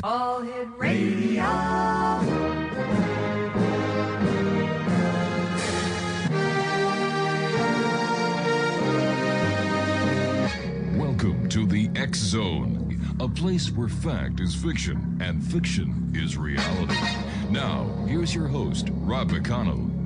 All Hit Radio. Welcome to the X Zone, a place where fact is fiction and fiction is reality. Now, here's your host, Rob McConnell.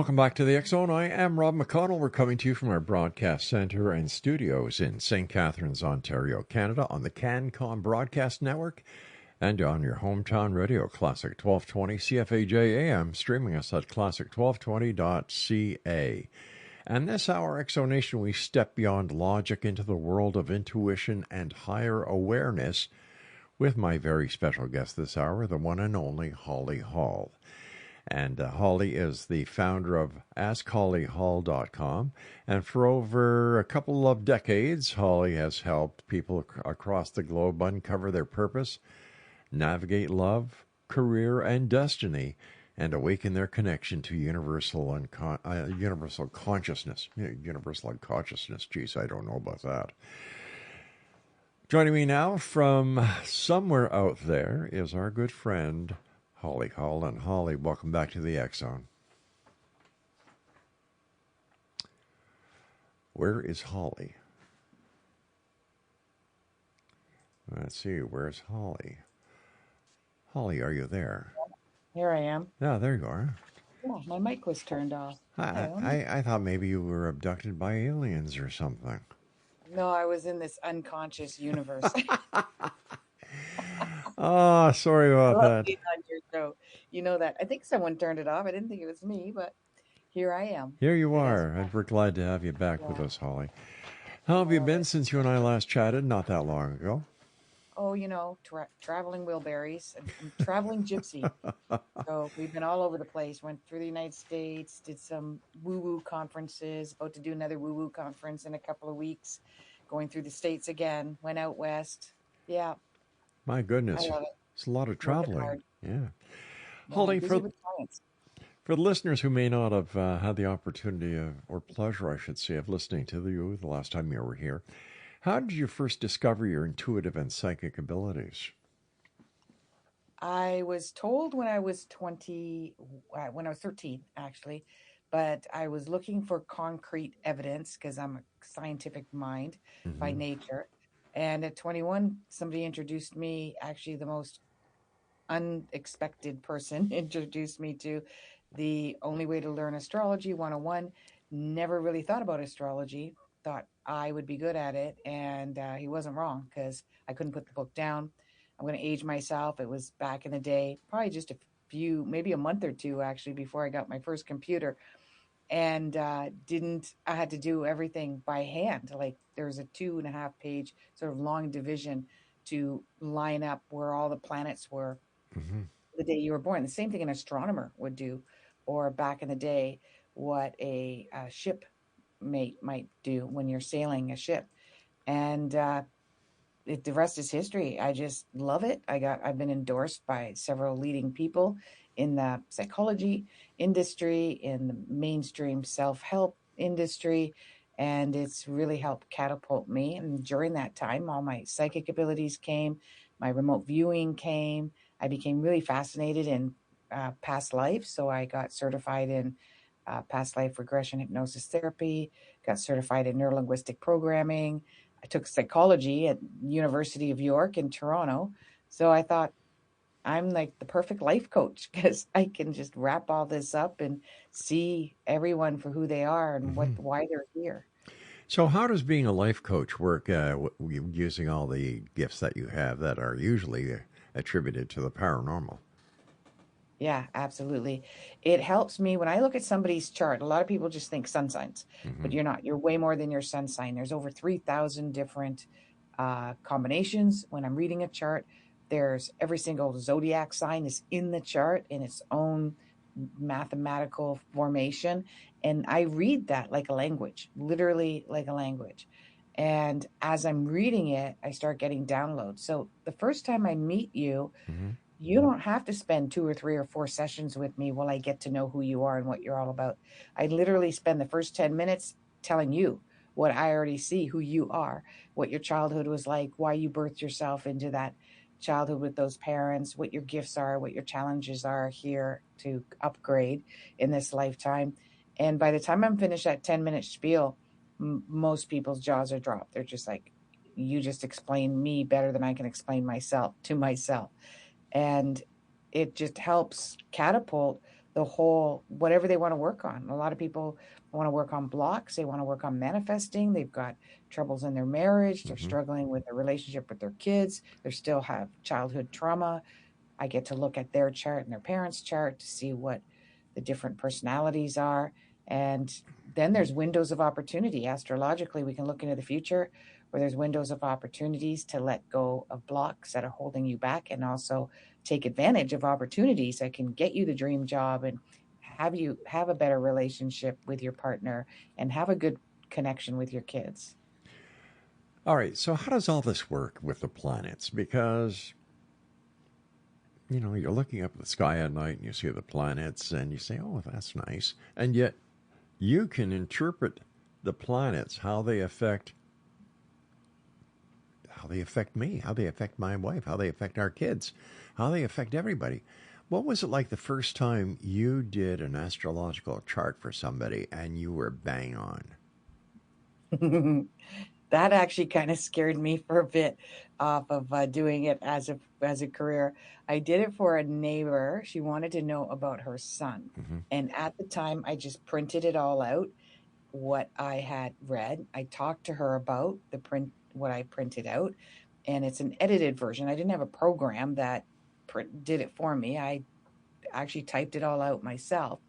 Welcome back to the X Zone. I am Rob McConnell. We're coming to you from our broadcast centre and studios in St. Catharines, Ontario, Canada, on the CanCom Broadcast Network and on your hometown radio, Classic 1220 CFAJ AM, streaming us at classic1220.ca. And this hour, X Zone Nation, we step beyond logic into the world of intuition and higher awareness with my very special guest this hour, the one and only Holly Hall. And Holly is the founder of AskHollyHall.com. And for over a couple of decades, Holly has helped people across the globe uncover their purpose, navigate love, career, and destiny, and awaken their connection to universal consciousness. Universal unconsciousness. Geez, I don't know about that. Joining me now from somewhere out there is our good friend, Holly Hall. And Holly, welcome back to the X Zone. Where is Holly? Let's see, where's Holly? Holly, are you there? Here I am. Yeah, there you are. Yeah, my mic was turned off. I thought maybe you were abducted by aliens or something. No, I was in this unconscious universe. Oh, sorry about that. Being on your show. You know that. I think someone turned it off. I didn't think it was me, but here I am. Here you are, and we're glad to have you back with us, Holly. How have you been since you and I last chatted not that long ago? Oh, traveling wheelberries and traveling gypsy. So we've been all over the place. Went through the United States, did some woo-woo conferences, about to do another woo-woo conference in a couple of weeks, going through the States again, went out west. Yeah. My goodness. I love it. It's a lot of traveling. Yeah. Holly, busy for with science. the listeners who may not have had the opportunity or pleasure, I should say, of listening to you the last time you were here, how did you first discover your intuitive and psychic abilities? I was told when I was 13, actually, but I was looking for concrete evidence because I'm a scientific mind by nature. And at 21, somebody introduced me, actually the most unexpected person introduced me to the only way to learn astrology 101. Never really thought about astrology, thought I would be good at it. And he wasn't wrong because I couldn't put the book down. I'm going to age myself. It was back in the day, probably just maybe a month or two actually, before I got my first computer. And I had to do everything by hand. Like there's a 2.5-page sort of long division to line up where all the planets were the day you were born. The same thing an astronomer would do, or back in the day, what a ship mate might do when you're sailing a ship. And the rest is history. I just love it. I've been endorsed by several leading people in the psychology industry, in the mainstream self-help industry, and it's really helped catapult me. And during that time, all my psychic abilities came, my remote viewing came. I became really fascinated in past life, so I got certified in past life regression hypnosis therapy, got certified in neurolinguistic programming. I took psychology at University of York in Toronto. So I thought I'm like the perfect life coach because I can just wrap all this up and see everyone for who they are and why they're here. So how does being a life coach work using all the gifts that you have that are usually attributed to the paranormal? Yeah, absolutely. It helps me when I look at somebody's chart. A lot of people just think sun signs, but you're not. You're way more than your sun sign. There's over 3,000 different combinations. When I'm reading a chart, there's every single zodiac sign is in the chart in its own mathematical formation. And I read that like a language, literally like a language. And as I'm reading it, I start getting downloads. So the first time I meet you, you don't have to spend 2 or 3 or 4 sessions with me while I get to know who you are and what you're all about. I literally spend the first 10 minutes telling you what I already see, who you are, what your childhood was like, why you birthed yourself into that childhood with those parents, what your gifts are, what your challenges are here to upgrade in this lifetime. And by the time I'm finished that 10-minute spiel, most people's jaws are dropped. They're just like, you just explain me better than I can explain myself to myself. And it just helps catapult the whole, whatever they want to work on. A lot of people want to work on blocks. They want to work on manifesting. They've got troubles in their marriage. They're struggling with their relationship with their kids. They still have childhood trauma. I get to look at their chart and their parents' chart to see what the different personalities are. And then there's windows of opportunity. Astrologically, we can look into the future where there's windows of opportunities to let go of blocks that are holding you back, and also take advantage of opportunities that can get you the dream job and have you have a better relationship with your partner and have a good connection with your kids. All right. So how does all this work with the planets? Because, you're looking up at the sky at night and you see the planets and you say, oh, that's nice. And yet you can interpret the planets, how they affect me, how they affect my wife, how they affect our kids, how they affect everybody. What was it like the first time you did an astrological chart for somebody and you were bang on? That actually kind of scared me for a bit off of doing it as a career. I did it for a neighbor. She wanted to know about her son. Mm-hmm. And at the time, I just printed it all out, what I had read. I talked to her about what I printed out. And it's an edited version. I didn't have a program that did it for me. I actually typed it all out myself.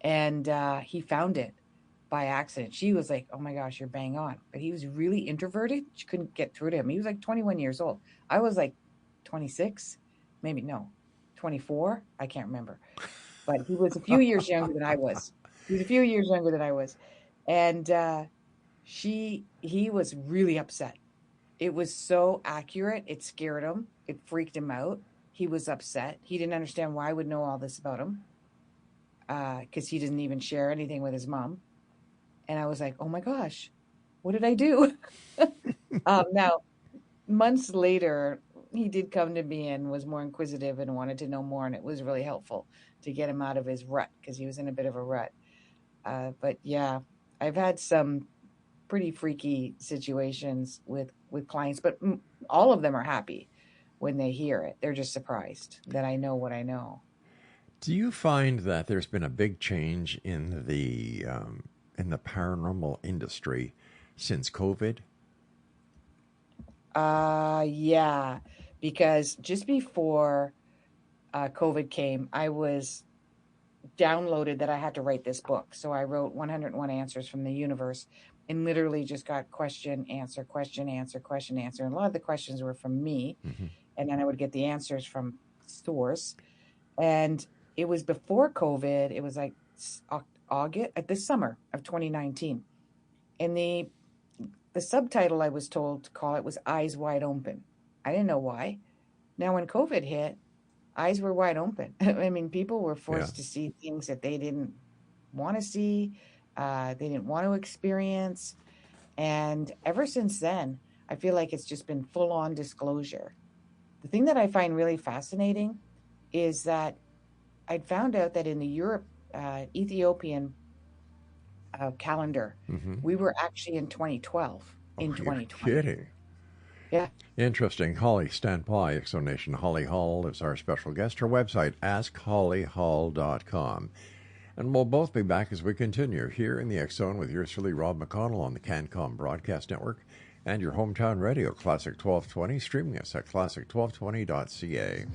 And he found it by accident. She was like, oh my gosh, you're bang on. But he was really introverted. She couldn't get through to him. He was like 21 years old. I was like 26, maybe no, 24. I can't remember. But he was a few years younger than I was. And he was really upset. It was so accurate. It scared him. It freaked him out. He was upset. He didn't understand why I would know all this about him. Because he didn't even share anything with his mom. And I was like, oh my gosh, what did I do? Now, months later, he did come to me and was more inquisitive and wanted to know more. And it was really helpful to get him out of his rut because he was in a bit of a rut. But yeah, I've had some pretty freaky situations with clients, but all of them are happy when they hear it. They're just surprised that I know what I know. Do you find that there's been a big change in the paranormal industry since COVID? Yeah, because just before COVID came, I was downloaded that I had to write this book. So I wrote 101 Answers from the Universe and literally just got question, answer, question, answer, question, answer. And a lot of the questions were from me. Mm-hmm. And then I would get the answers from source. And it was before COVID. It was like August, this summer of 2019. And the subtitle I was told to call it was Eyes Wide Open. I didn't know why. Now, when COVID hit, eyes were wide open. I mean, people were forced to see things that they didn't want to see, they didn't want to experience. And ever since then, I feel like it's just been full-on disclosure. The thing that I find really fascinating is that I'd found out that in the Ethiopian calendar, mm-hmm. we were actually in 2012. In 2020. You're kidding. Yeah. Interesting. Holly, stand by. Exonation Holly Hall is our special guest. Her website, askhollyhall.com. And we'll both be back as we continue here in the X Zone with yours truly, Rob McConnell, on the CanCom Broadcast Network and your hometown radio, Classic 1220, streaming us at classic1220.ca.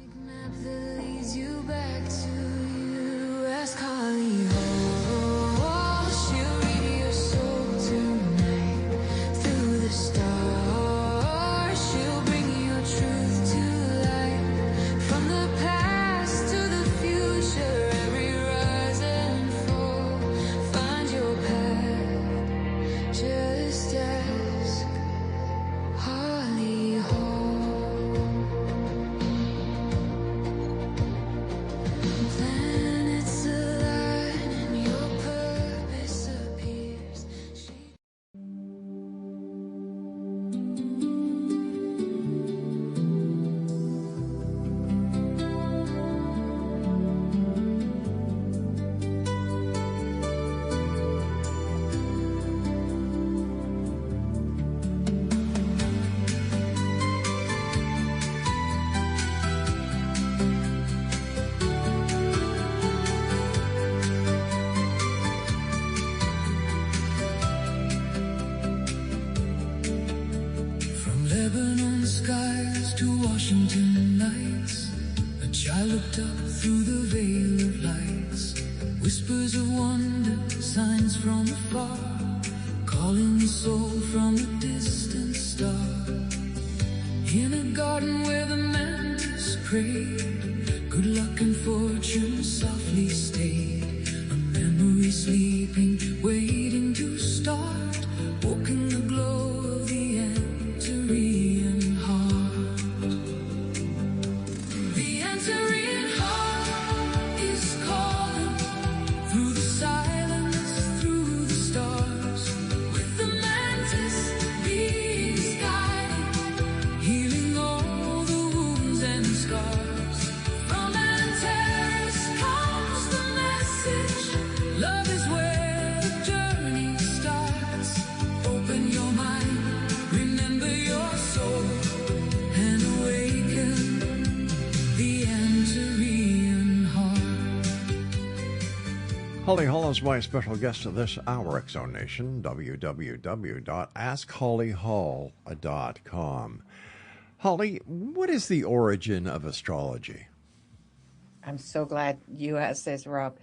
Washington nights, a child looked up through the veil of lights, whispers of wonder, signs from afar, calling the soul from a distant star. In a garden where the mantis prayed, woke in the glow of the Antarean heart. The Antarean heart is calling through the silence, through the stars, with the mantis beings guiding, healing all the wounds and scars. From Antares comes the message, love is where the journey starts. Open your mind, remember your soul, and awaken the Antarean heart. Holly Hall is my special guest of this hour, X-Zone Nation, www.askhollyhall.com. Holly, what is the origin of astrology? I'm so glad you asked this, Rob.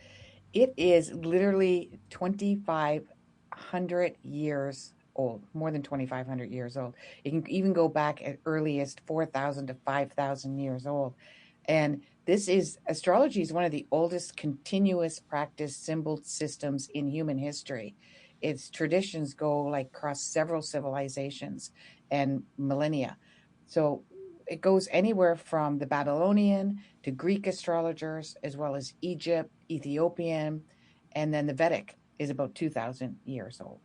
It is literally 2,500 years old, more than 2,500 years old. It can even go back as early as 4,000 to 5,000 years old. And astrology is one of the oldest continuous practice symbol systems in human history. Its traditions go like across several civilizations and millennia. So it goes anywhere from the Babylonian to Greek astrologers, as well as Egypt, Ethiopian, and then the Vedic is about 2,000 years old.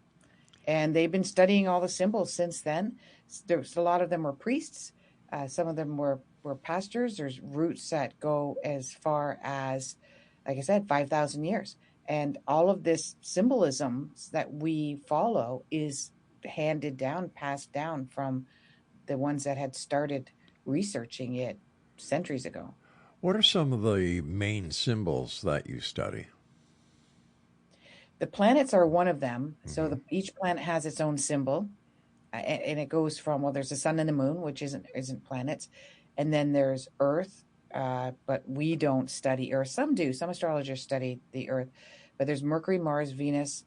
And they've been studying all the symbols since then. There's a lot of them were priests. Some of them were pastors. There's roots that go as far as, like I said, 5,000 years. And all of this symbolism that we follow is handed down, passed down from the ones that had started researching it centuries ago. What are some of the main symbols that you study? The planets are one of them. So each planet has its own symbol, and it goes from, well, there's the sun and the moon, which isn't planets, and then there's Earth, but we don't study Earth. Some do. Some astrologers study the Earth, but there's Mercury, Mars, Venus,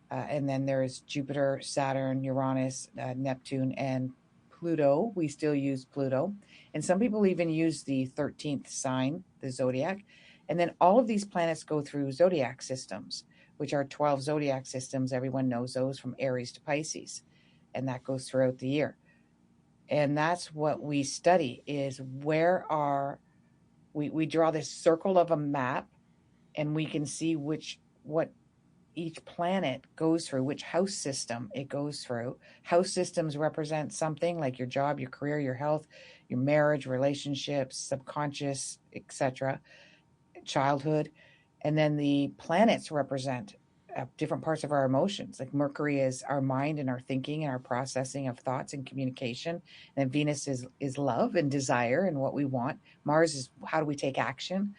and then there's Jupiter, Saturn, Uranus, Neptune, and Pluto. We still use Pluto, and some people even use the 13th sign, the zodiac, and then all of these planets go through zodiac systems, which are 12 zodiac systems. Everyone knows those, from Aries to Pisces, and that goes throughout the year. And that's what we study, is we draw this circle of a map, and we can see what each planet goes through, which house system it goes through. House systems represent something like your job, your career, your health, your marriage, relationships, subconscious, etc., childhood. And then the planets represent different parts of our emotions. Like Mercury is our mind and our thinking and our processing of thoughts and communication. And then Venus is love and desire and what we want. Mars is how do we take action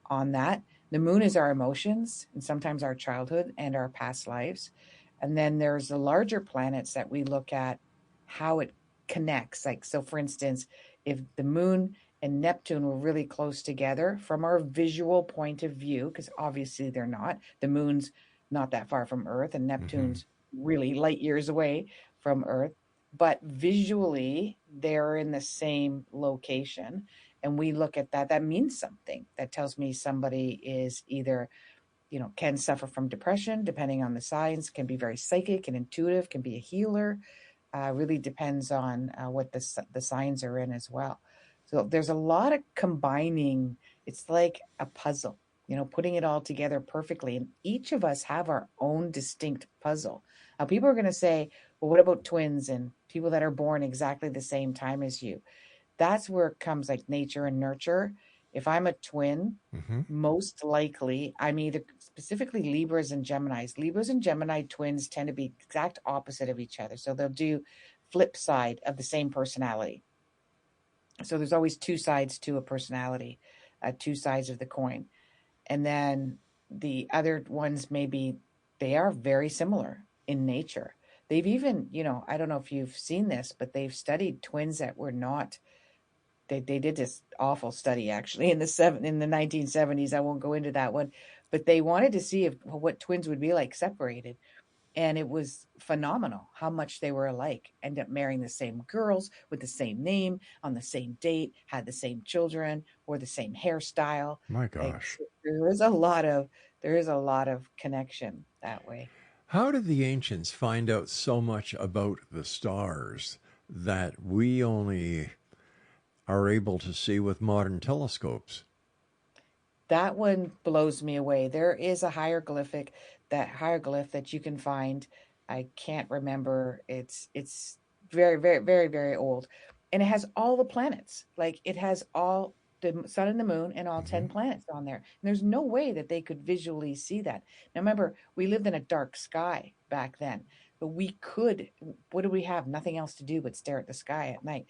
on that. The moon is our emotions and sometimes our childhood and our past lives. And then there's the larger planets that we look at how it connects. Like, so for instance, if the moon and Neptune were really close together from our visual point of view, because obviously they're not. The moon's not that far from Earth, and Neptune's really light years away from Earth. But visually, they're in the same location. And we look at that. That means something. That tells me somebody is either, can suffer from depression, depending on the signs, can be very psychic and intuitive, can be a healer. Really depends on what the signs are in as well. So there's a lot of combining. It's like a puzzle, putting it all together perfectly. And each of us have our own distinct puzzle. Now, people are going to say, well, what about twins and people that are born exactly the same time as you? That's where it comes like nature and nurture. If I'm a twin, most likely I'm either specifically Libras and Geminis. Libras and Gemini twins tend to be exact opposite of each other. So they'll do flip side of the same personality. So there's always two sides to a personality, two sides of the coin. And then the other ones, they are very similar in nature. They've even, I don't know if you've seen this, but they've studied twins that were not, they did this awful study actually in the 1970s. I won't go into that one, but they wanted to see what twins would be like separated. And it was phenomenal how much they were alike. Ended up marrying the same girls with the same name on the same date, had the same children, wore the same hairstyle. My gosh. There is a lot of connection that way. How did the ancients find out so much about the stars that we only are able to see with modern telescopes? That one blows me away. There is a hieroglyph that you can find. I can't remember. It's very, very, very, very old. And it has all the planets. Like it has all the sun and the moon and all Hmm. 10 planets on there. And there's no way that they could visually see that. Now remember, we lived in a dark sky back then, but we could, what do we have? Nothing else to do but stare at the sky at night.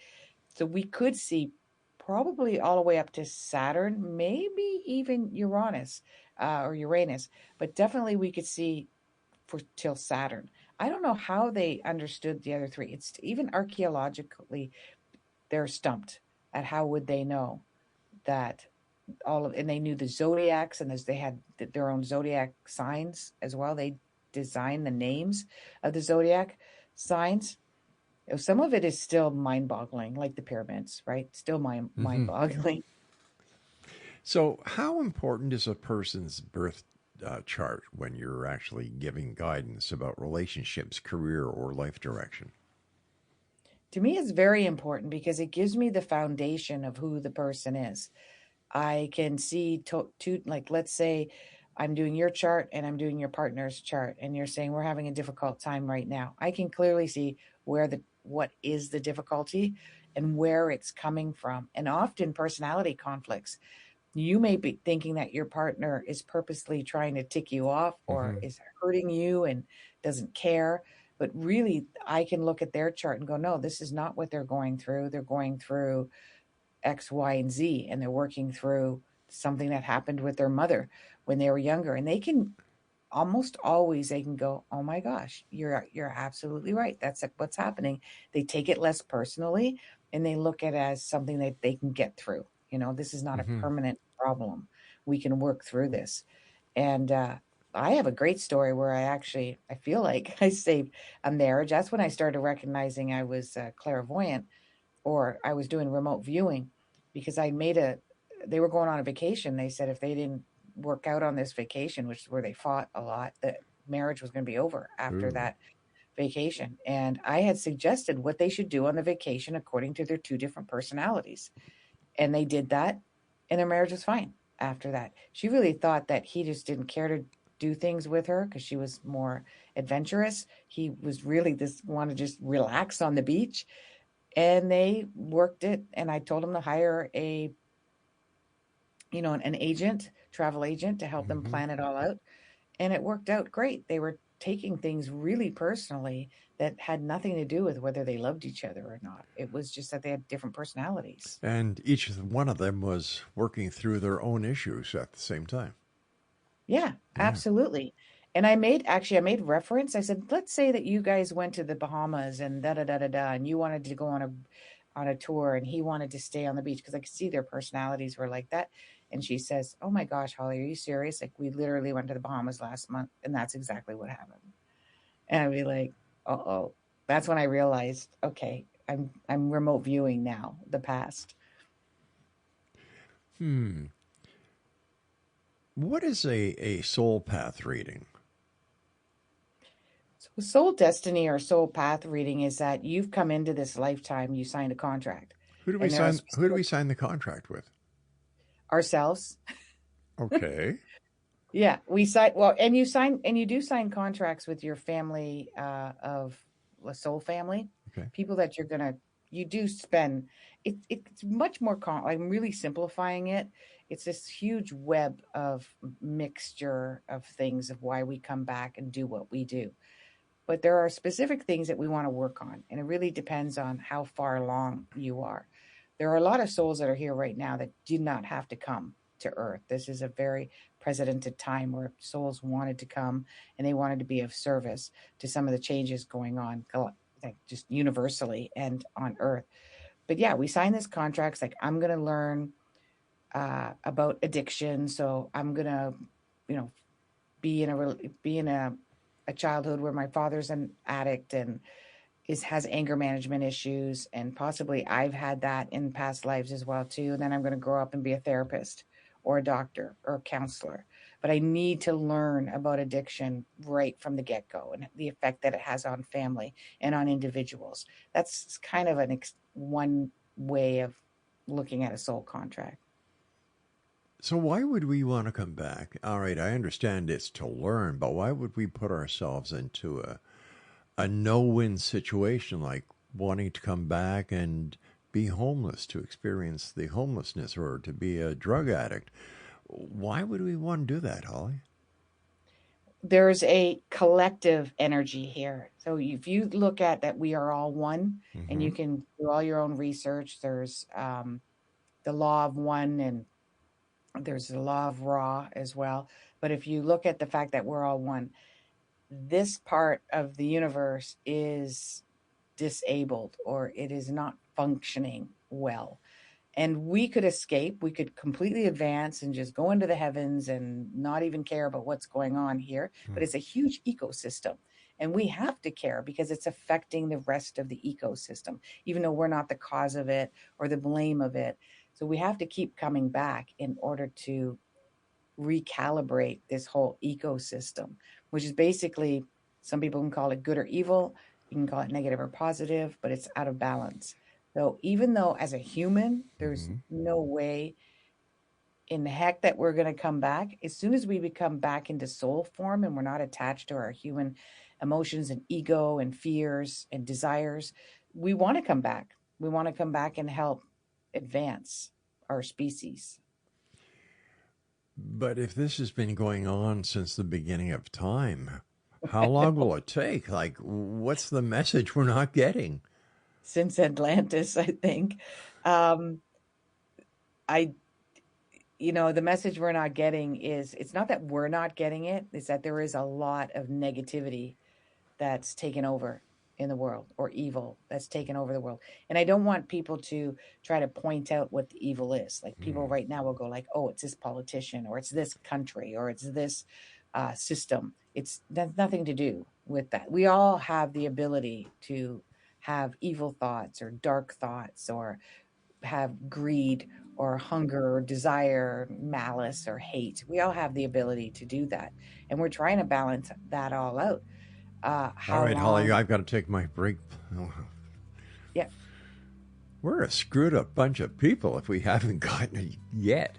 So we could see probably all the way up to Saturn, maybe even Uranus, but definitely we could see for till Saturn. I don't know how they understood the other three. It's even archaeologically, they're stumped at how would they know that and they knew the zodiacs, and as they had their own zodiac signs as well. They designed the names of the zodiac signs. Some of it is still mind-boggling, like the pyramids, right? Still Hmm. mind-boggling. So, how important is a person's birth chart when you're actually giving guidance about relationships, career, or life direction? To me, it's very important because it gives me the foundation of who the person is. I can see like, let's say I'm doing your chart and I'm doing your partner's chart, and you're saying we're having a difficult time right now. I can clearly see what is the difficulty and where it's coming from. And often personality conflicts. You may be thinking that your partner is purposely trying to tick you off or Hmm. is hurting you and doesn't care. But really, I can look at their chart and go, no, this is not what they're going through. They're going through X, Y, and Z, and they're working through something that happened with their mother when they were younger. And they can almost always they can go, oh my gosh, you're absolutely right. That's what's happening. They take it less personally and they look at it as something that they can get through. This is not a Hmm. permanent problem. We can work through this. And I have a great story where I feel like I saved a marriage. That's when I started recognizing I was clairvoyant, or I was doing remote viewing, because they were going on a vacation. They said if they didn't work out on this vacation, which is where they fought a lot, that marriage was going to be over after Ooh. that vacation. And I had suggested what they should do on the vacation according to their two different personalities. And they did that, and their marriage was fine after that. She really thought that he just didn't care to do things with her because she was more adventurous. He was really just want to just relax on the beach, and they worked it. And I told them to hire an agent, travel agent, to help them Hmm. plan it all out. And it worked out great. They were taking things really personally that had nothing to do with whether they loved each other or not. It was just that they had different personalities. And each one of them was working through their own issues at the same time. Yeah, Yeah. absolutely. And I made reference. I said, let's say that you guys went to the Bahamas and da da da da da, and you wanted to go on a tour, and he wanted to stay on the beach, because I could see their personalities were like that. And she says, "Oh my gosh, Holly, are you serious? Like, we literally went to the Bahamas last month, and that's exactly what happened." And I'd be like, "Uh oh." That's when I realized, okay, I'm remote viewing now the past. Hmm. What is a soul path reading? So soul destiny or soul path reading is that you've come into this lifetime, you signed a contract, Who do we and there are sign? Who do we specific sign the contract with? ourselves. Okay. Yeah, we sign well, and you do sign contracts with your family of a soul family, Okay. people that you do spend. It's much more I'm really simplifying it. It's this huge web of mixture of things of why we come back and do what we do. But there are specific things that we want to work on, and it really depends on how far along you are. There are a lot of souls that are here right now that do not have to come to Earth. This is a very precedented time where souls wanted to come, and they wanted to be of service to some of the changes going on, like just universally and on Earth. But yeah, we sign this contracts like, I'm going to learn about addiction, so I'm going to, you know, be in a childhood where my father's an addict and has anger management issues, and possibly I've had that in past lives as well too. And then I'm going to grow up and be a therapist or a doctor or a counselor. but I need to learn about addiction right from the get-go and the effect that it has on family and on individuals. That's kind of one way of looking at a soul contract. So why would we want to come back? All right, I understand it's to learn, but why would we put ourselves into a no-win situation, like wanting to come back and be homeless, to experience the homelessness, or to be a drug addict? Why would we want to do that, Holly? There's a collective energy here. So if you look at that, we are all one, and you can do all your own research. There's the law of one, and there's the law of raw as well. But if you look at the fact that we're all one, this part of the universe is disabled, or it is not functioning well. And we could escape, we could completely advance and just go into the heavens and not even care about what's going on here. But it's a huge ecosystem. And we have to care because it's affecting the rest of the ecosystem, even though we're not the cause of it or the blame of it. So we have to keep coming back in order to recalibrate this whole ecosystem, which is basically, some people can call it good or evil. You can call it negative or positive, but it's out of balance. So even though as a human, there's no way in the heck that we're going to come back, as soon as we become back into soul form and we're not attached to our human emotions and ego and fears and desires, we want to come back. We want to come back and help advance our species. But if this has been going on since the beginning of time, how long will it take? Like, what's the message we're not getting? Since Atlantis, I think. The message we're not getting is, it's not that we're not getting it, it's that there is a lot of negativity that's taken over in the world, or evil that's taken over the world. And I don't want people to try to point out what the evil is. Like, people right now will go like, oh, it's this politician, or it's this country, or it's this system. That's nothing to do with that. We all have the ability to have evil thoughts or dark thoughts, or have greed or hunger or desire, malice or hate. We all have the ability to do that. And we're trying to balance that all out. All right, Holly, I've got to take my break. Yeah. We're a screwed up bunch of people if we haven't gotten it yet.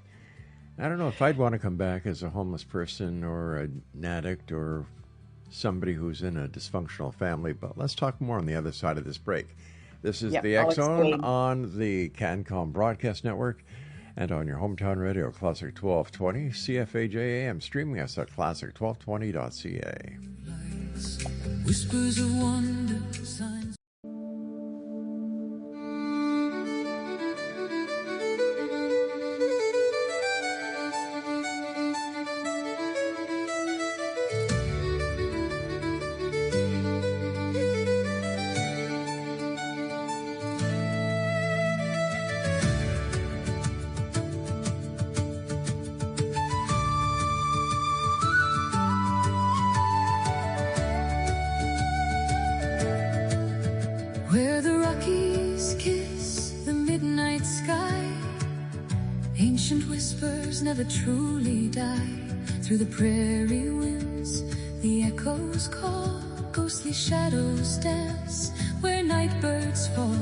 I don't know if I'd want to come back as a homeless person or an addict or somebody who's in a dysfunctional family, but let's talk more on the other side of this break. This is the X Zone on the CanCom Broadcast Network and on your hometown radio, Classic 1220, CFAJ AM, streaming us at classic1220.ca. Whispers of wonder, signs. Where the Rockies kiss the midnight sky, ancient whispers never truly die. Through the prairie winds, the echoes call, ghostly shadows dance where night birds fall.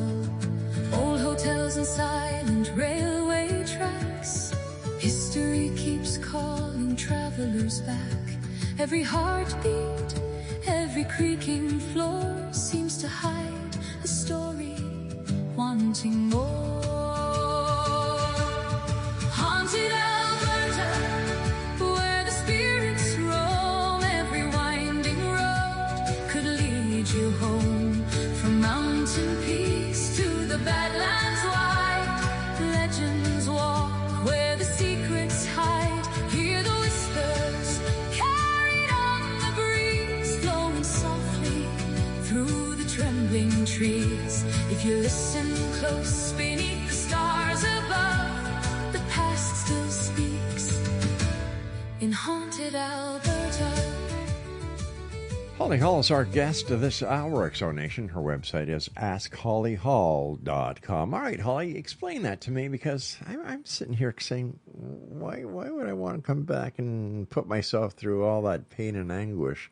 Old hotels and silent railway tracks, history keeps calling travelers back. Every heartbeat, every creaking floor seems to hide a story, wanting more. Haunted Alberta, where the spirits roam, every winding road could lead you home. From mountain peaks to the Badlands wide, legends walk where the secrets hide. Hear the whispers carried on the breeze, flowing softly through the trembling trees. If you listen close beneath the stars above, the past still speaks in haunted Alberta. Holly Hall is our guest this hour, Exonation. Her website is askhollyhall.com. All right, Holly, explain that to me, because I'm sitting here saying, why would I want to come back and put myself through all that pain and anguish?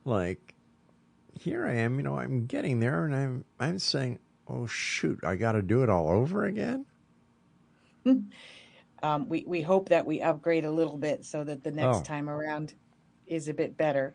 Like, here I am, I'm getting there, and I'm saying, oh, shoot, I got to do it all over again? We hope that we upgrade a little bit so that the next time around is a bit better.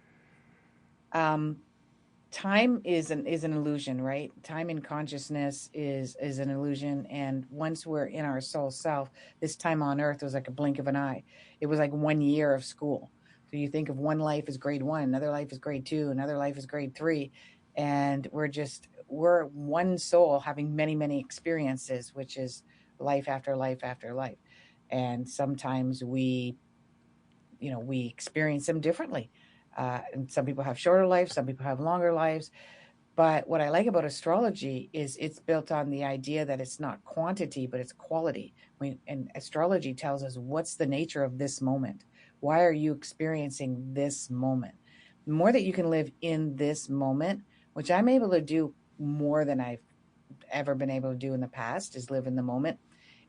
Time is an illusion, right? Time in consciousness is an illusion, and once we're in our soul self, this time on earth was like a blink of an eye. It was like 1 year of school. So you think of one life as grade 1, another life is grade 2, another life is grade 3, and we're one soul having many experiences, which is life after life after life. And sometimes we experience them differently. And some people have shorter lives, some people have longer lives. But what I like about astrology is it's built on the idea that it's not quantity, but it's quality. And astrology tells us what's the nature of this moment. Why are you experiencing this moment? The more that you can live in this moment, which I'm able to do more than I've ever been able to do in the past, is live in the moment.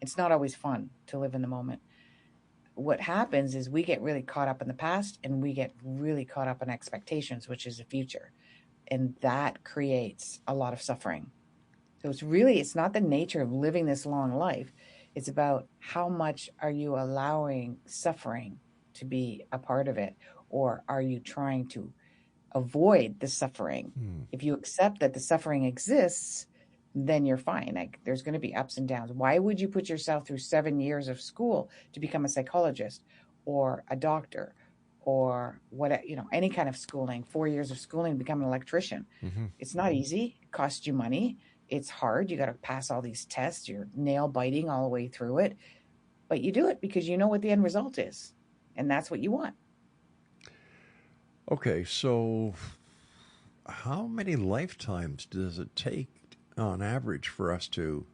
It's not always fun to live in the moment. What happens is we get really caught up in the past, and we get really caught up in expectations, which is the future. And that creates a lot of suffering. So it's not the nature of living this long life. It's about how much are you allowing suffering to be a part of it, or are you trying to avoid the suffering? If you accept that the suffering exists, then you're fine. Like, there's going to be ups and downs. Why would you put yourself through 7 years of school to become a psychologist or a doctor or any kind of schooling, 4 years of schooling to become an electrician? It's not easy. It costs you money. It's hard. You got to pass all these tests. You're nail biting all the way through it, but you do it because you know what the end result is, and that's what you want. Okay, so how many lifetimes does it take on average for us to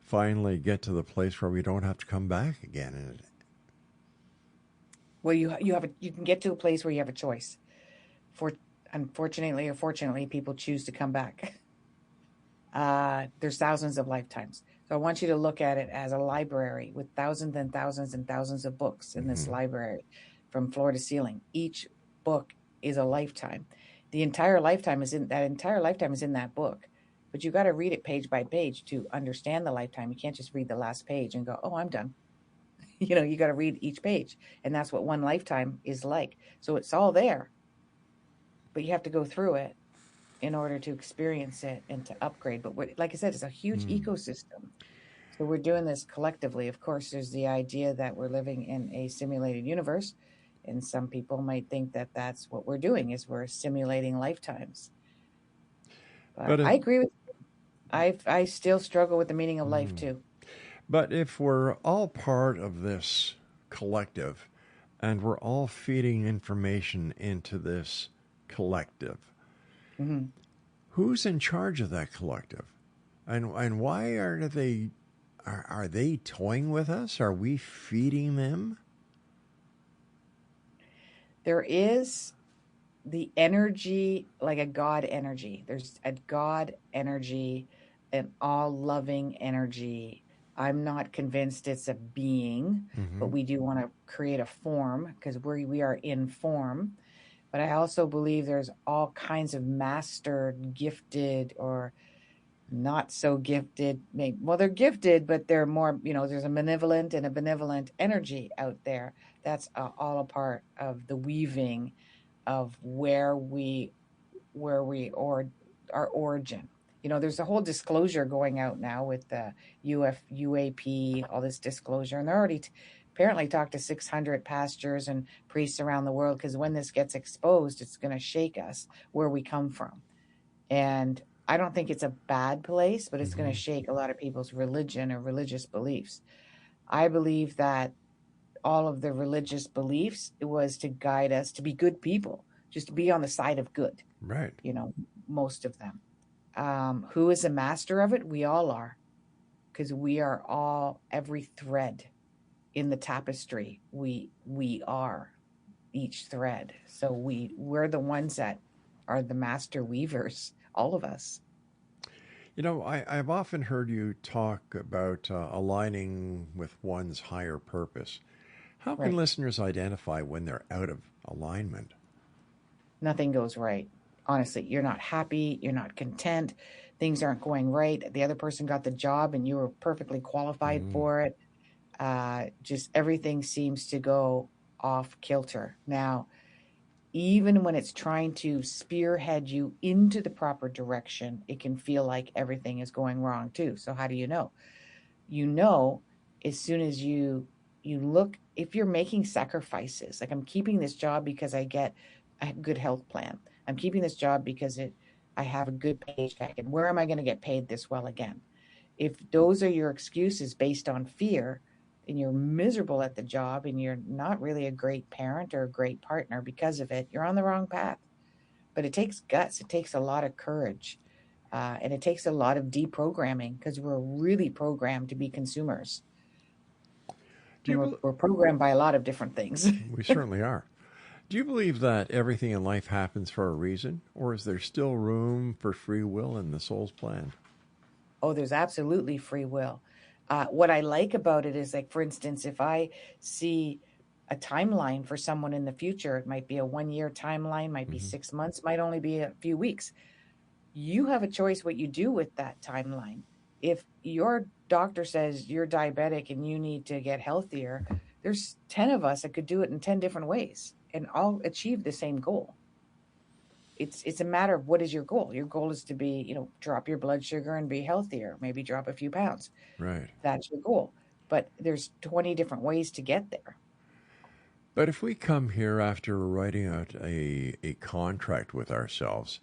finally get to the place where we don't have to come back again? Well, you can get to a place where you have a choice. Unfortunately or fortunately, people choose to come back. There's thousands of lifetimes. So I want you to look at it as a library with thousands and thousands and thousands of books in this library from floor to ceiling. Each book is a lifetime. The entire lifetime is in that book. But you got to read it page by page to understand the lifetime. You can't just read the last page and go, oh, I'm done. You got to read each page. And that's what one lifetime is like. So it's all there. But you have to go through it in order to experience it and to upgrade. But like I said, it's a huge ecosystem. So we're doing this collectively. Of course, there's the idea that we're living in a simulated universe. And some people might think that that's what we're doing, is we're simulating lifetimes. But I agree with you. I still struggle with the meaning of life too. But if we're all part of this collective and we're all feeding information into this collective, who's in charge of that collective? And why are they toying with us? Are we feeding them? There is the energy, like a God energy. There's a God energy, an all-loving energy. I'm not convinced it's a being, but we do want to create a form because we are in form. But I also believe there's all kinds of mastered, gifted, or not so gifted. Well, they're gifted, but they're more, there's a malevolent and a benevolent energy out there. That's all a part of the weaving of where we or our origin. There's a whole disclosure going out now with the UAP, all this disclosure, and they're already apparently talked to 600 pastors and priests around the world, because when this gets exposed, it's going to shake us where we come from. And I don't think it's a bad place, but it's going to shake a lot of people's religion or religious beliefs. I believe that all of the religious beliefs, it was to guide us to be good people, just to be on the side of good. Right. Most of them. Who is a master of it? We all are, because we are all every thread in the tapestry. We are each thread. So we're the ones that are the master weavers, all of us. I've often heard you talk about aligning with one's higher purpose. How can Right. listeners identify when they're out of alignment? Nothing goes right. Honestly, you're not happy, you're not content, things aren't going right. The other person got the job and you were perfectly qualified Mm, for it. Just everything seems to go off kilter. Now, even when it's trying to spearhead you into the proper direction, it can feel like everything is going wrong too. So how do you know? You know, as soon as you look, if you're making sacrifices, like I'm keeping this job because I get a good health plan. I'm keeping this job because I have a good paycheck. And where am I going to get paid this well again? If those are your excuses based on fear, and you're miserable at the job and you're not really a great parent or a great partner because of it, you're on the wrong path. But it takes guts, it takes a lot of courage, and it takes a lot of deprogramming because we're really programmed to be consumers. do And you? we're programmed by a lot of different things. We certainly are. Do you believe that everything in life happens for a reason, or is there still room for free will in the soul's plan? Oh, there's absolutely free will. What I like about it is, like, for instance, if I see a timeline for someone in the future, it might be a 1 year timeline, might be Hmm. 6 months, might only be a few weeks. You have a choice what you do with that timeline. If your doctor says you're diabetic and you need to get healthier, there's 10 of us that could do it in 10 different ways and all achieve the same goal. It's a matter of what is your goal. Your goal is to be, drop your blood sugar and be healthier, maybe drop a few pounds. Right. That's your goal. But there's 20 different ways to get there. But if we come here after writing out a contract with ourselves,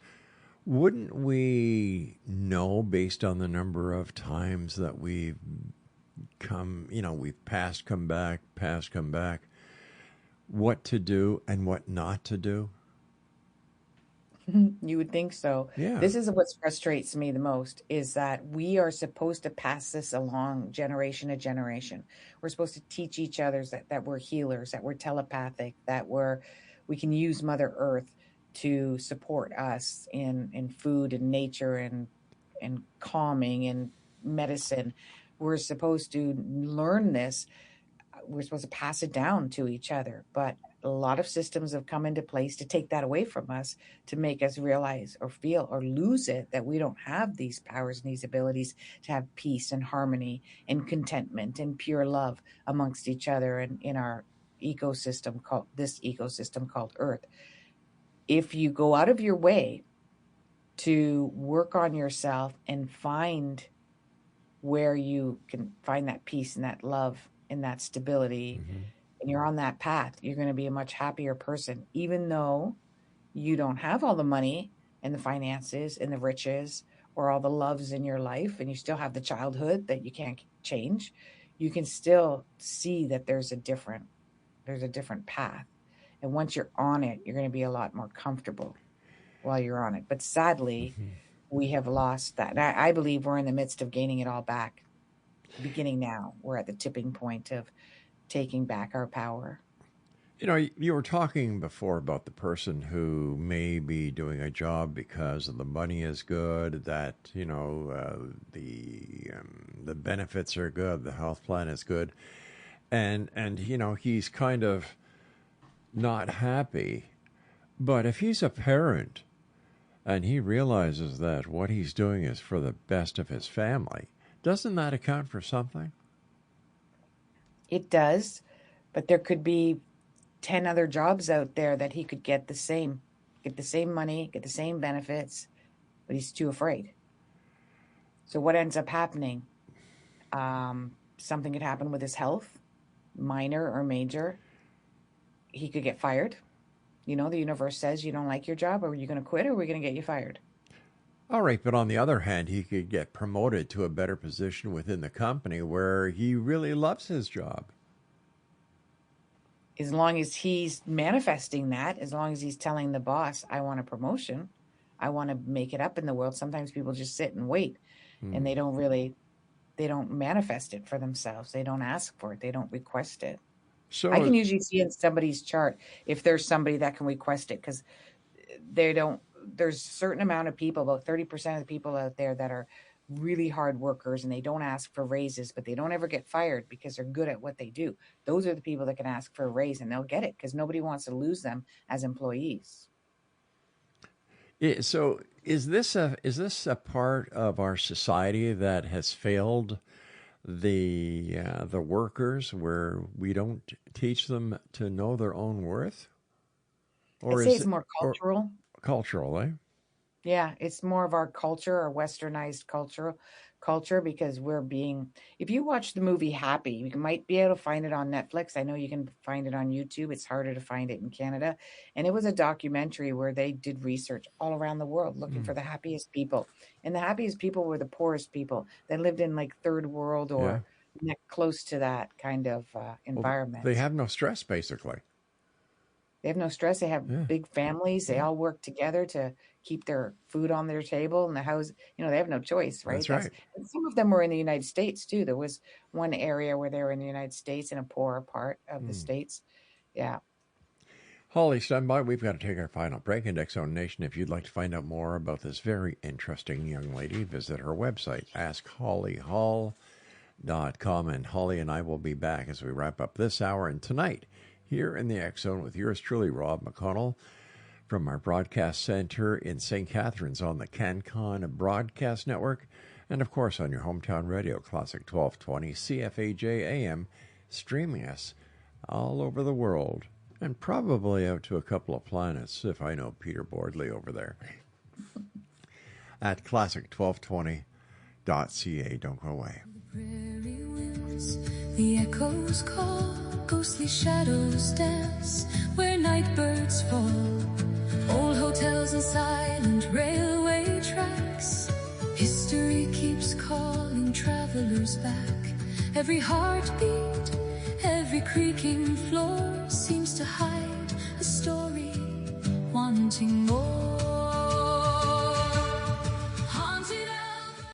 wouldn't we know based on the number of times that we've we've passed, come back, what to do and what not to do? You would think so. Yeah. This is what frustrates me the most is that we are supposed to pass this along generation to generation. We're supposed to teach each other that we're healers, that we're telepathic, that we can use Mother Earth to support us in food and nature and calming and medicine. We're supposed to learn this. We're supposed to pass it down to each other, but a lot of systems have come into place to take that away from us, to make us realize or feel or lose it that we don't have these powers and these abilities to have peace and harmony and contentment and pure love amongst each other and in our ecosystem called Earth. If you go out of your way to work on yourself and find where you can find that peace and that love and that stability, Hmm. and you're on that path, you're going to be a much happier person, even though you don't have all the money and the finances and the riches or all the loves in your life, and you still have the childhood that you can't change. You can still see that there's a different path. And once you're on it, you're going to be a lot more comfortable while you're on it. But sadly, Hmm. we have lost that. And I believe we're in the midst of gaining it all back. Beginning now, we're at the tipping point of taking back our power. You were talking before about the person who may be doing a job because the money is good, that the benefits are good, the health plan is good, and he's kind of not happy. But if he's a parent and he realizes that what he's doing is for the best of his family, doesn't that account for something? It does, but there could be 10 other jobs out there that he could get the same money, get the same benefits, but he's too afraid. So what ends up happening? Something could happen with his health, minor or major. He could get fired. The universe says you don't like your job, or are you going to quit, or are we going to get you fired? All right, but on the other hand, he could get promoted to a better position within the company where he really loves his job. As long as he's manifesting that, as long as he's telling the boss, I want a promotion, I want to make it up in the world. Sometimes people just sit and wait, and Hmm. they don't manifest it for themselves. They don't ask for it. They don't request it. I So, can usually see in somebody's chart if there's somebody that can request it, because they don't there's a certain amount of people, about 30% of the people out there that are really hard workers, and they don't ask for raises, but they don't ever get fired because they're good at what they do. Those are the people that can ask for a raise, and they'll get it because nobody wants to lose them as employees. So is this a part of our society that has failed the workers, where we don't teach them to know their own worth? Or I'd say is it's it more or cultural. cultural, eh? Yeah, it's more of our culture, our westernized culture, because we're being, if you watch the movie Happy, you might be able to find it on Netflix. I know you can find it on YouTube. It's harder to find it in Canada. And it was a documentary where they did research all around the world looking for Mm, the happiest people. And the happiest people were the poorest people that lived in like third world yeah. or close to that kind of Well, they environment. have no stress, basically. They have no stress. They have Yeah. big families. They Yeah. all work together to keep their food on their table and the house. They have no choice, right? That's right. And some of them were in the United States too. There was one area where they were in the United States in a poorer part of the Mm. states. Yeah. Holly, stand by. We've got to take our final break. In X Zone Nation, if you'd like to find out more about this very interesting young lady, visit her website, askhollyhall.com. And Holly and I will be back as we wrap up this hour and tonight here in the X Zone with yours truly, Rob McConnell, from our broadcast center in St. Catharines on the CanCon Broadcast Network, and of course on your hometown radio, Classic 1220 CFAJ AM, streaming us all over the world, and probably out to a couple of planets if I know Peter Bordley over there, at classic1220.ca. Don't go away. Prairie winds, the echoes call, ghostly shadows dance where night birds fall. Old hotels and silent railway tracks. History keeps calling travelers back. Every heartbeat, every creaking floor seems to hide a story, wanting more. Haunted out.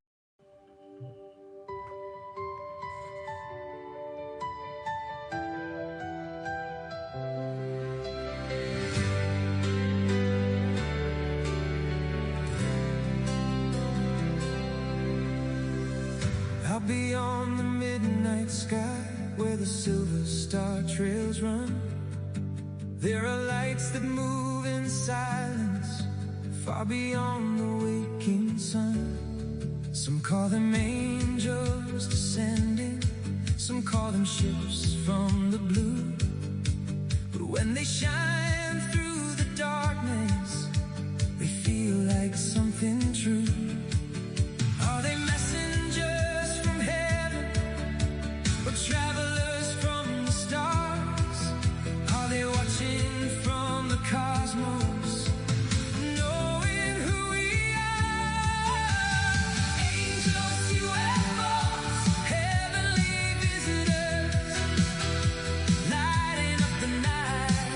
Out beyond the midnight sky, where the silver star trails run, there are lights that move in silence, far beyond the waking sun. Some call them angels descending, some call them ships from the blue. But when they shine through the darkness, they feel like something true. Are they messengers from heaven, or travelers from the stars? Are they watching from the cosmos, knowing who we are? Angels, UFOs, heavenly visitors, lighting up the night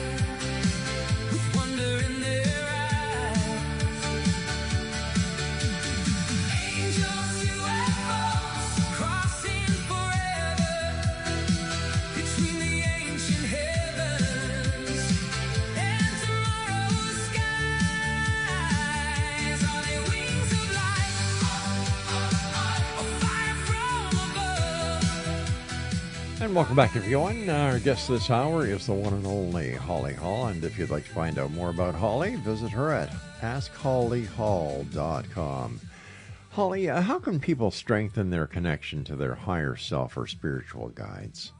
with wonder in their eyes. Angels, UFOs, crossing forever between the ancient heavens and tomorrow's skies. Are they wings of light, or fire from above? And welcome back, everyone. Our guest this hour is the one and only Holly Hall. And if you'd like to find out more about Holly, visit her at askhollyhall.com. Holly, how can people strengthen their connection to their higher self or spiritual guides?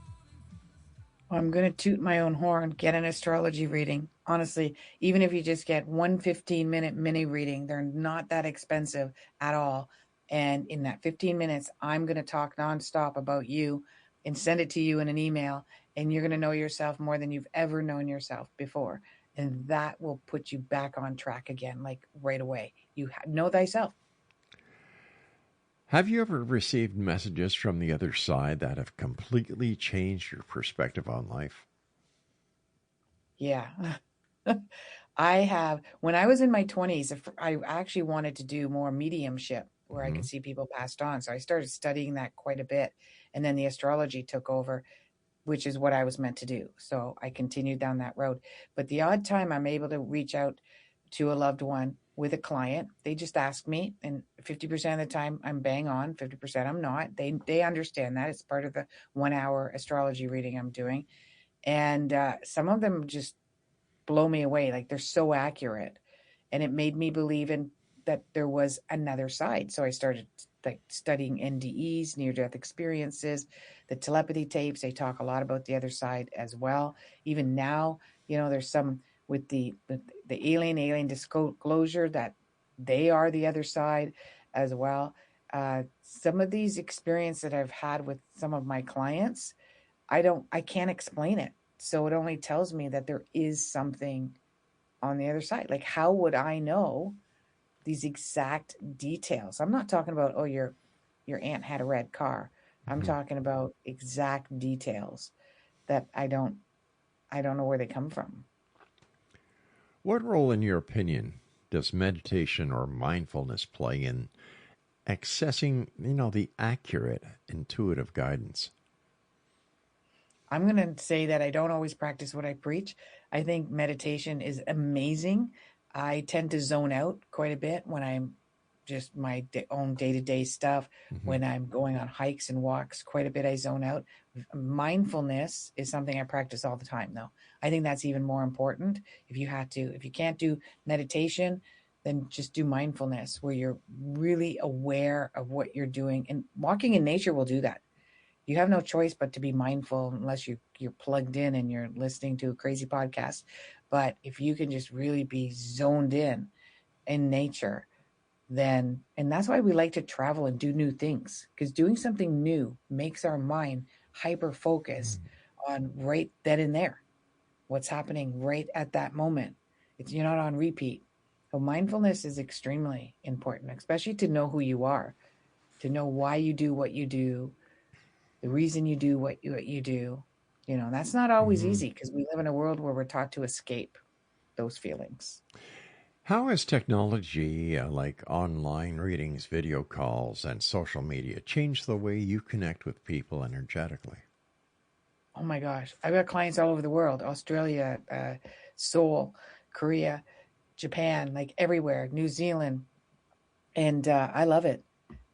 I'm going to toot my own horn, get an astrology reading. Honestly, even if you just get one 15-minute mini reading, they're not that expensive at all. And in that 15 minutes, I'm going to talk nonstop about you and send it to you in an email. And you're going to know yourself more than you've ever known yourself before. And that will put you back on track again, like right away. You know thyself. Have you ever received messages from the other side that have completely changed your perspective on life? Yeah. I have. When I was in my 20s, I actually wanted to do more mediumship where I Mhm. could see people passed on. So I started studying that quite a bit. And then the astrology took over, which is what I was meant to do. So I continued down that road. But the odd time I'm able to reach out to a loved one with a client. They just ask me, and 50% of the time I'm bang on, 50% I'm not. They understand that. It's part of the 1 hour astrology reading I'm doing. And some of them just blow me away. Like they're so accurate. And it made me believe in that there was another side. So I started like studying NDEs, near death experiences, the telepathy tapes. They talk a lot about the other side as well. Even now, there's some with the alien disclosure that they are the other side as well. Some of these experiences that I've had with some of my clients, I can't explain it. So it only tells me that there is something on the other side. Like, how would I know these exact details? I'm not talking about, oh, your aunt had a red car. I'm talking about exact details that I don't know where they come from. What role, in your opinion, does meditation or mindfulness play in accessing, the accurate, intuitive guidance? I'm going to say that I don't always practice what I preach. I think meditation is amazing. I tend to zone out quite a bit when I'm just my own day-to-day stuff. When I'm going on hikes and walks, quite a bit I zone out. Mindfulness is something I practice all the time, though. I think that's even more important. If you can't do meditation, then just do mindfulness, where you're really aware of what you're doing. And walking in nature will do that. You have no choice but to be mindful, unless you're plugged in and you're listening to a crazy podcast. But if you can just really be zoned in nature, then, and that's why we like to travel and do new things, because doing something new makes our mind hyper focus on right then and there, what's happening right at that moment. You're not on repeat. So mindfulness is extremely important, especially to know who you are, to know why you do what you do, the reason you do what you do. That's not always easy, because we live in a world where we're taught to escape those feelings. How has technology like online readings, video calls, and social media changed the way you connect with people energetically? Oh my gosh. I've got clients all over the world: Australia, Seoul, Korea, Japan, like everywhere, New Zealand. And I love it.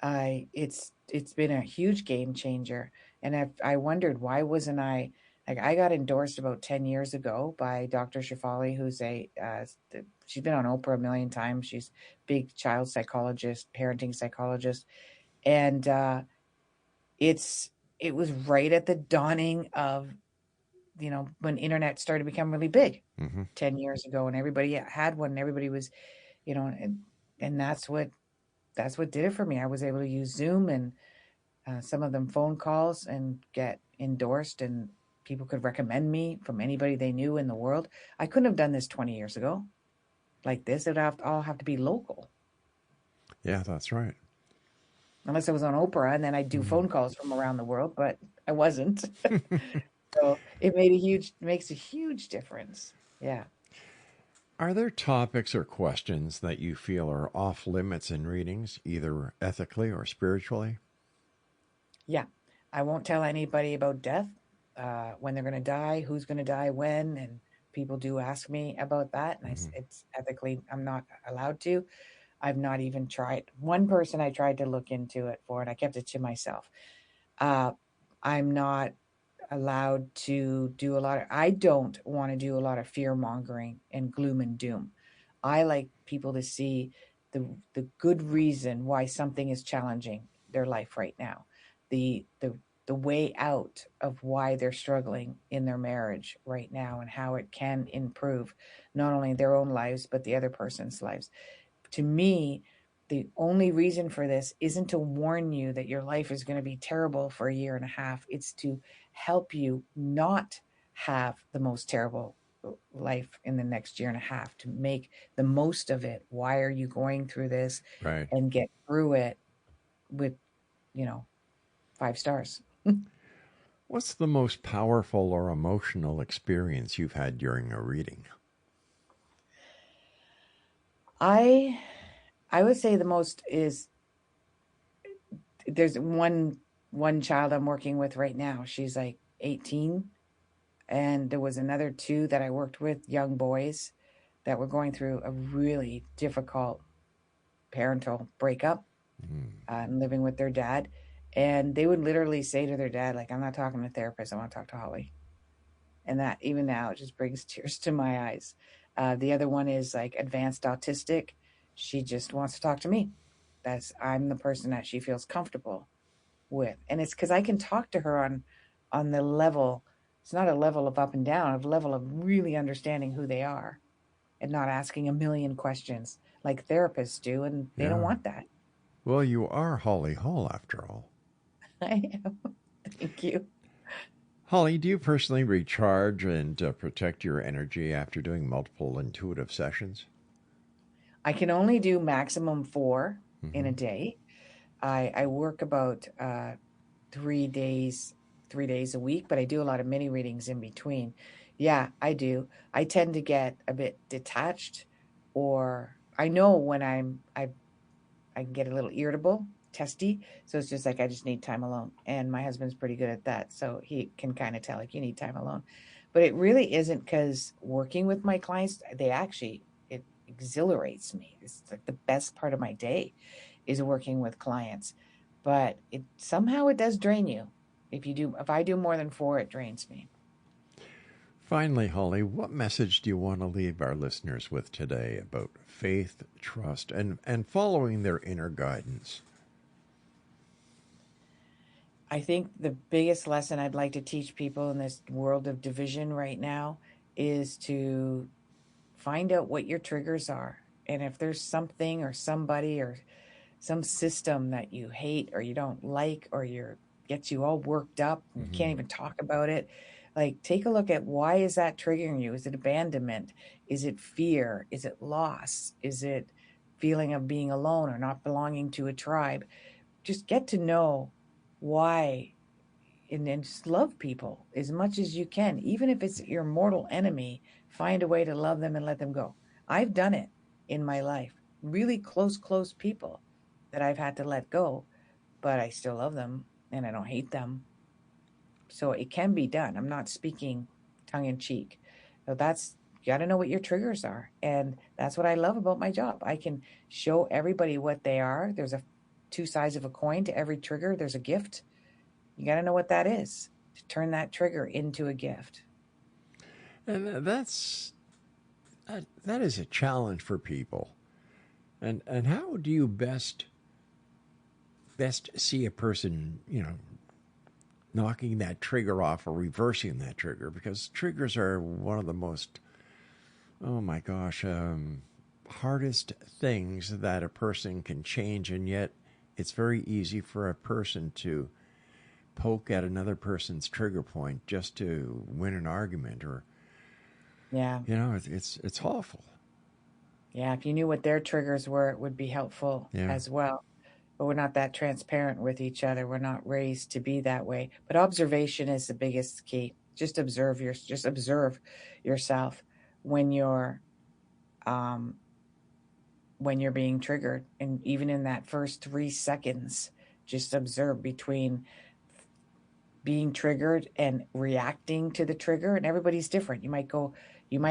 It's been a huge game changer. And I wondered, why wasn't I, like, I got endorsed about 10 years ago by Dr. Shefali, who's she's been on Oprah a million times. She's big child psychologist, parenting psychologist. And it was right at the dawning of, when internet started to become really big 10 years ago, and everybody had one, and everybody was, and that's what did it for me. I was able to use Zoom and some of them phone calls and get endorsed, and people could recommend me from anybody they knew in the world. I couldn't have done this 20 years ago like this. It would all have to be local. Yeah, that's right. Unless I was on Oprah, and then I'd do phone calls from around the world, but I wasn't. So it makes a huge difference. Yeah. Are there topics or questions that you feel are off limits in readings, either ethically or spiritually? Yeah. I won't tell anybody about death, when they're going to die, who's going to die when, and people do ask me about that. And it's ethically, I'm not allowed to. I've not even tried. One person I tried to look into it for, and I kept it to myself. I'm not allowed to do I don't want to do a lot of fear mongering and gloom and doom. I like people to see the good reason why something is challenging their life right now, the way out of why they're struggling in their marriage right now, and how it can improve not only their own lives but the other person's lives. To me, the only reason for this isn't to warn you that your life is going to be terrible for a year and a half. It's to help you not have the most terrible life in the next year and a half, to make the most of it. Why are you going through this? Right. And get through it with, 5 stars. What's the most powerful or emotional experience you've had during a reading? I would say the most is, there's one child I'm working with right now. She's like 18. And there was another 2 that I worked with, young boys, that were going through a really difficult parental breakup and living with their dad. And they would literally say to their dad, like, I'm not talking to a therapist, I want to talk to Holly. And that even now, it just brings tears to my eyes. The other one is like advanced autistic. She just wants to talk to me. I'm the person that she feels comfortable with. And it's because I can talk to her on the level. It's not a level of up and down, a level of really understanding who they are and not asking a million questions like therapists do. And they don't Yeah. want that. Well, you are Holly Hall, after all. I am. Thank you. Holly, do you personally recharge and protect your energy after doing multiple intuitive sessions? I can only do maximum 4 in a day. I work about 3 days a week, but I do a lot of mini readings in between. Yeah, I do. I tend to get a bit detached, or I know when I can get a little irritable, testy. So it's just like I just need time alone. And my husband's pretty good at that. So he can kind of tell, like, you need time alone. But it really isn't, because working with my clients, it exhilarates me. It's like the best part of my day is working with clients. But it somehow it does drain you. If I do more than 4, it drains me. Finally, Holly, what message do you want to leave our listeners with today about faith, trust, and following their inner guidance? I think the biggest lesson I'd like to teach people in this world of division right now is to find out what your triggers are. And if there's something or somebody or some system that you hate or you don't like, or gets you all worked up and you can't even talk about it, like, take a look at, why is that triggering you? Is it abandonment? Is it fear? Is it loss? Is it feeling of being alone or not belonging to a tribe? Just get to know why, and just love people as much as you can. Even if it's your mortal enemy, find a way to love them and let them go. I've done it in my life. Really close people that I've had to let go, but I still love them and I don't hate them. So it can be done. I'm not speaking tongue in cheek. So you got to know what your triggers are. And that's what I love about my job. I can show everybody what they are. There's two sides of a coin. To every trigger, there's a gift. You got to know what that is to turn that trigger into a gift. And that is a challenge for people. And how do you best see a person, knocking that trigger off or reversing that trigger? Because triggers are one of the most, oh my gosh, hardest things that a person can change. And yet it's very easy for a person to poke at another person's trigger point just to win an argument, or, Yeah. it's awful. Yeah. If you knew what their triggers were, it would be helpful as well. But we're not that transparent with each other. We're not raised to be that way. But observation is the biggest key. Just observe yourself when you're being triggered, and even in that first 3 seconds, just observe between being triggered and reacting to the trigger. And everybody's different. You might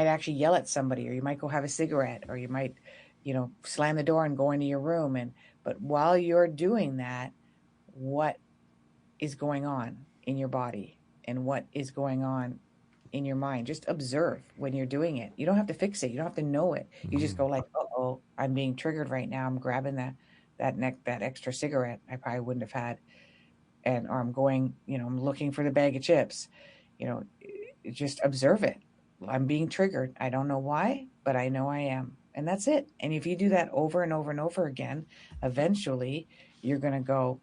actually yell at somebody, or you might go have a cigarette, or you might, slam the door and go into your room. But while you're doing that, what is going on in your body and what is going on in your mind? Just observe when you're doing it. You don't have to fix it. You don't have to know it. You just go like, uh-oh, I'm being triggered right now. I'm grabbing that extra cigarette I probably wouldn't have had. Or I'm going, I'm looking for the bag of chips. Just observe it. I'm being triggered. I don't know why, but I know I am. And that's it. And if you do that over and over and over again, eventually you're going to go,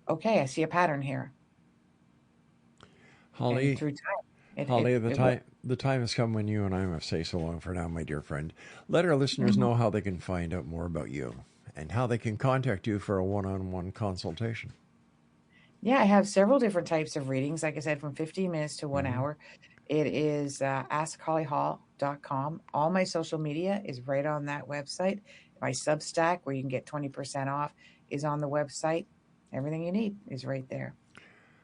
okay, I see a pattern here. Holly, and through time, the time has come when you and I must say so long for now, my dear friend. Let our listeners know how they can find out more about you and how they can contact you for a one-on-one consultation. Yeah, I have several different types of readings. Like I said, from 15 minutes to 1 hour. It is askhollyhall.com. All my social media is right on that website. My Substack, where you can get 20% off, is on the website. Everything you need is right there.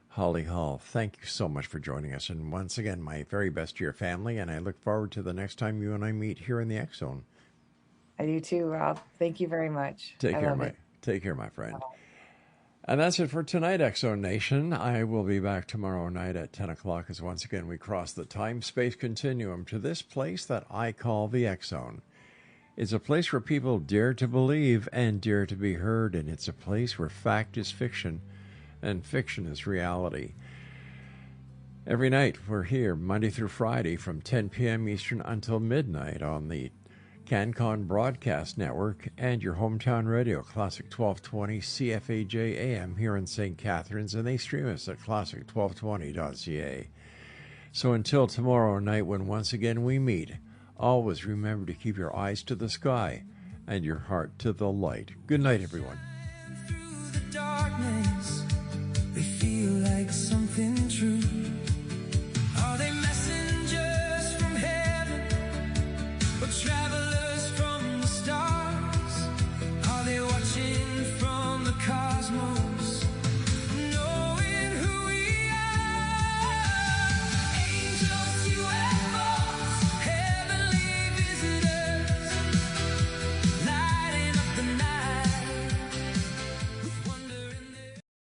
Holly Hall, thank you so much for joining us. And once again, my very best to your family. And I look forward to the next time you and I meet here in the X Zone. I do too, Rob. Thank you very much. Take I care, love it. Take care, my friend. And that's it for tonight, X Zone Nation. I will be back tomorrow night at 10 o'clock as once again we cross the time-space continuum to this place that I call the X Zone. It's a place where people dare to believe and dare to be heard, and it's a place where fact is fiction and fiction is reality. Every night we're here, Monday through Friday, from 10 p.m. Eastern until midnight on the CanCon Broadcast Network and your hometown radio, Classic 1220 CFAJ AM here in St. Catharines, and they stream us at classic1220.ca. So until tomorrow night, when once again we meet, always remember to keep your eyes to the sky and your heart to the light. Good night, everyone. Through the darkness, they feel like some